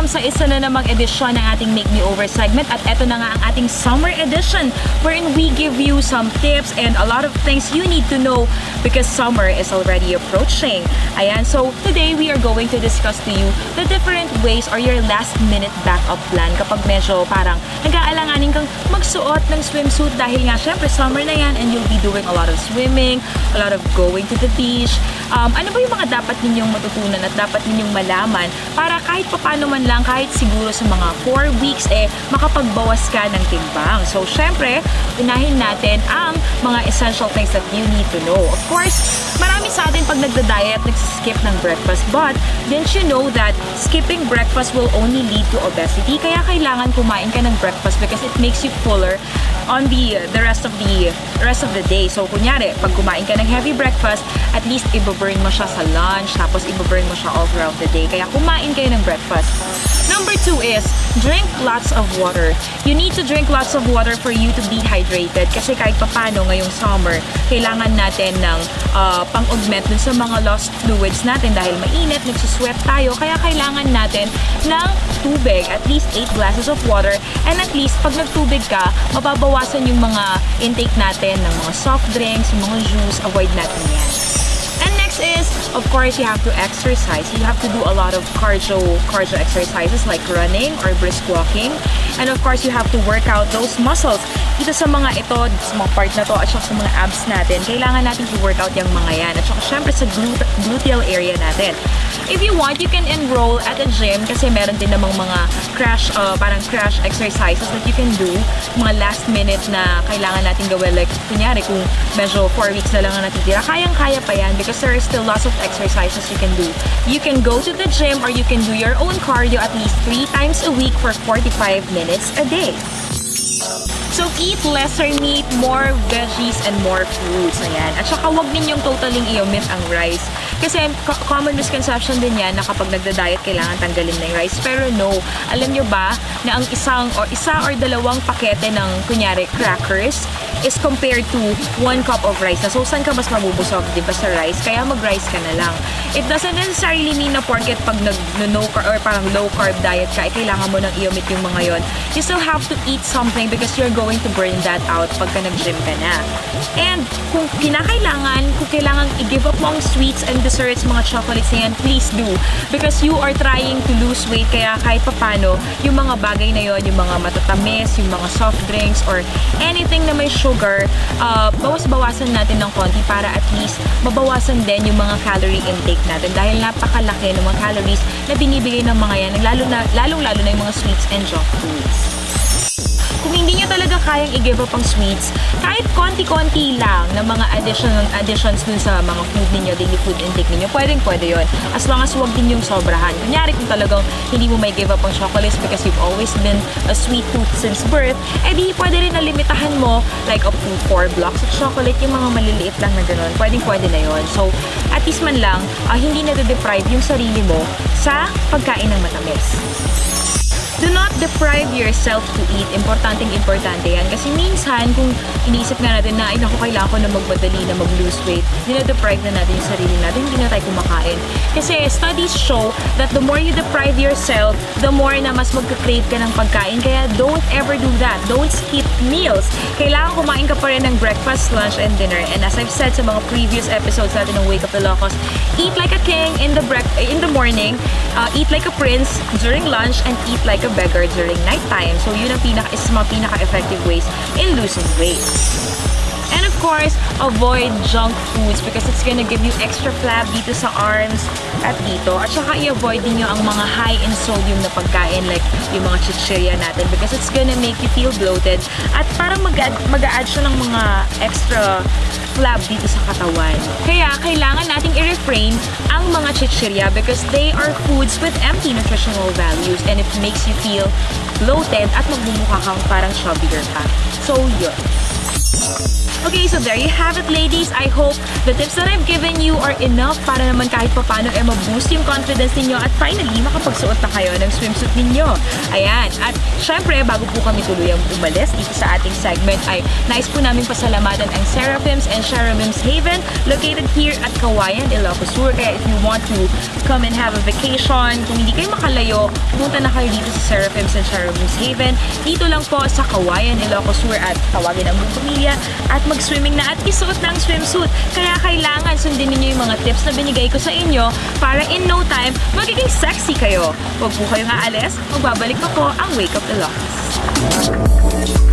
Sa isa na namang edisyon ng ating Make Me Over segment, at eto na nga ang ating summer edition wherein we give you some tips and a lot of things you need to know because summer is already approaching. Ayan, so today we are going to discuss to you the different ways or your last minute backup plan kapag medyo parang nag-aalanganin kang magsuot ng swimsuit dahil nga syempre summer na yan and you'll be doing a lot of swimming, a lot of going to the beach. Ano ba yung mga dapat ninyong matutunan at dapat ninyong malaman para kahit paano man lang, kahit siguro sa mga 4 weeks, makapagbawas ka ng timbang. So, syempre, unahin natin ang mga essential things that you need to know. Of course, marami sa atin pag nagda-diet, nagsiskip ng breakfast. But, didn't you know that skipping breakfast will only lead to obesity? Kaya kailangan kumain ka ng breakfast because it makes you fuller on the rest of the day. So, kunyari, pag kumain ka ng heavy breakfast, at least ibaburn mo siya sa lunch, tapos ibaburn mo siya all throughout the day. Kaya kumain kayo ng breakfast. Number 2 is, drink lots of water. You need to drink lots of water for you to be hydrated kasi kahit papano ngayong summer, kailangan natin ng pang-augment dun sa mga lost fluids natin dahil mainit, nagsusweat tayo, kaya kailangan natin ng tubig, at least 8 glasses of water, and at least pag nagtubig ka, mababawasan yung mga intake natin ng mga soft drinks, yung mga juice, avoid natin yan. And next is, of course, you have to exercise. You have to do a lot of cardio exercises like running or brisk walking. And of course, you have to work out those muscles. Dito sa mga ito, sa mga part na to, at saka sa mga abs natin, kailangan natin i-work out yung mga yan. At saka syempre sa gluteal area natin. If you want, you can enroll at a gym kasi meron din namang mga parang crash exercises that you can do. Mga last minute na kailangan natin gawin. Like, kunyari, kung medyo 4 weeks na lang ang natitira, kayang-kaya pa yan because there are still lots of exercises you can do. You can go to the gym or you can do your own cardio at least 3 times a week for 45 minutes a day. So, eat lesser meat, more veggies, and more fruits. Ayan. At saka, huwag ninyong totaling i-omit ang rice. Kasi, common misconception din yan na kapag nagda-diet, kailangan tanggalin na yung rice. Pero no. Alam nyo ba na ang isa or dalawang pakete ng, kunyari, crackers is compared to 1 cup of rice. So, saan ka mas mabubusog? Diba sa rice? Kaya mag-rice ka na lang. It doesn't necessarily mean na porket pag no or parang low-carb diet ka, kailangan mo nang i-omit yung mga yon. You still have to eat something because you're going to burn that out pagka nag-gym ka na. And kung kailangan i-give up mo ang sweets and desserts, mga chocolates na yan, please do. Because you are trying to lose weight, kaya kahit papano, yung mga bagay na yon, yung mga matatamis, yung mga soft drinks, or anything na may sugar, bawas-bawasan natin ng konti para at least mabawasan din yung mga calorie intake natin dahil napakalaki ng mga calories na binibigay ng mga yan, lalong-lalo na yung mga sweets and junk foods. Kung hindi nyo talaga kayang i-give up ang sweets, kahit konti-konti lang na mga additions dun sa mga food ninyo, daily food intake ninyo, pwede yun. As long as huwag din yung sobrahan. Kunyari kung talagang hindi mo may give up ang chocolates because you've always been a sweet tooth since birth, di pwede rin na limitahan mo like up to 4 blocks of chocolate, yung mga maliliit lang na gano'n. Pwede na yun. So, at least man lang, hindi na-deprive yung sarili mo sa pagkain ng matamis. Do not deprive yourself to eat. Importante yan. Kasi minsan, kung iniisip nga natin na, ay naku, kailangan ko na magmadali na mag-lose weight, dina-deprive na natin yung sarili natin, hindi na tayo kumakain. Kasi studies show that the more you deprive yourself, the more na mas magka-crave ka ng pagkain. Kaya don't ever do that. Don't skip meals. Kailangan kumain ka pa rin ng breakfast, lunch, and dinner. And as I've said sa mga previous episodes natin ng Wake Up the Locos, eat like a king in the morning, eat like a prince during lunch, and eat like a beggar during nighttime. So, yun ang mga pinaka-effective ways in losing weight. And of course, avoid junk foods because it's gonna give you extra flab dito sa arms at dito. At saka i-avoid din nyo ang mga high in sodium na pagkain like yung mga chichirya natin because it's gonna make you feel bloated at parang mag-a-add siya ng mga extra flab dito sa katawan. Kaya kailangan nating i-refrain ang mga chichirya because they are foods with empty nutritional values and it makes you feel bloated at magmumukha kang parang chubbier ka. So, yun. Okay, so there you have it, ladies. I hope the tips that I've given you are enough para naman kahit papano ma-boost yung confidence ninyo at finally, makapagsuot na kayo ng swimsuit ninyo. Ayan. At syempre, bago po kami tuluyang umalis dito sa ating segment, ay nais po namin pasalamatan ang Seraphims and Cherubims Haven located here at Kawayan, Ilocos Sur. Kaya if you want to come and have a vacation, kung hindi kayo makalayo, punta na kayo dito sa Seraphims and Cherubims Haven. Dito lang po sa Kawayan, Ilocos Sur at tawagin ang buong pamilya at mag-swimming na at isuot ng swimsuit. Kaya kailangan sundin niyo yung mga tips na binigay ko sa inyo para in no time, magiging sexy kayo. Huwag po kayong aalis, magbabalik pa po ang Wake Up Ilocos.